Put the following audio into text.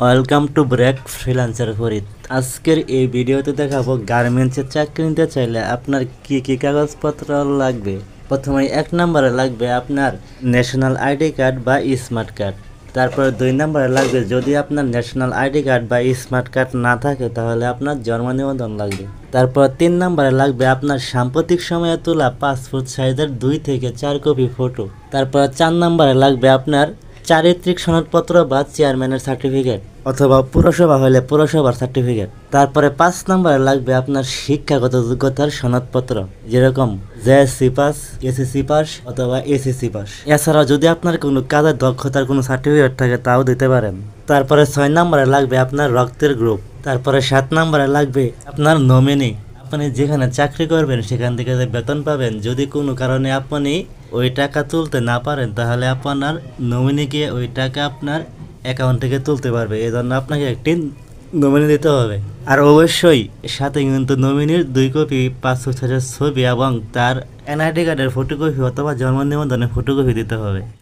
Welcome to Break Freelancer Farid. আজকের এই ভিডিওতে দেখাবো গার্মেন্টসের চাকরি নিতে চাইলে আপনার কি কি কাগজপত্র লাগবে। প্রথমে 1 নম্বরে লাগবে আপনার ন্যাশনাল আইডি কার্ড বা স্মার্ট কার্ড। তারপরে 2 নম্বরে লাগবে, যদি আপনার ন্যাশনাল আইডি কার্ড বা স্মার্ট কার্ড না থাকে তাহলে আপনার জন্ম নিবন্ধন লাগবে। তারপর 3 নম্বরে লাগবে আপনার সাম্প্রতিক সময়ে তোলা পাসপোর্ট সাইজের 2 থেকে 4 কপি ফটো। তারপর 4 নম্বরে লাগবে আপনার চারিত্রিক সনদপত্র বা চেয়ারম্যানের সার্টিফিকেট, অথবা পুরসভা হলে পুরসভার সার্টিফিকেট। তারপরে 5 নম্বরে লাগবে আপনার শিক্ষাগত যোগ্যতার সনদপত্র, যেরকম জেএসসি পাস, এসএসসি পাস অথবা এসএসসি পাস। এছাড়াও যদি আপনার কোনো কাজের দক্ষতার কোনো সার্টিফিকেট থাকে তাও দিতে পারেন। তারপরে 6 নম্বরে লাগবে আপনার রক্তের গ্রুপ। তারপরে 7 নম্বরে লাগবে আপনার নমিনি। আপনি যেখানে চাকরি করবেন সেখান থেকে যে বেতন পাবেন, যদি কোনো কারণে আপনি ওই টাকা তুলতে না পারেন তাহলে আপনার নমিনিকে ওই টাকা আপনার অ্যাকাউন্ট থেকে তুলতে পারবে। এই জন্য আপনাকে একটি নমিনি দিতে হবে। আর অবশ্যই সাথে কিন্তু নমিনির 2 কপি পাসপোর্ট সাইজের ছবি এবং তার এনআইডি কার্ডের ফটোকপি অথবা জন্ম নিবন্ধনের ফটোকপি দিতে হবে।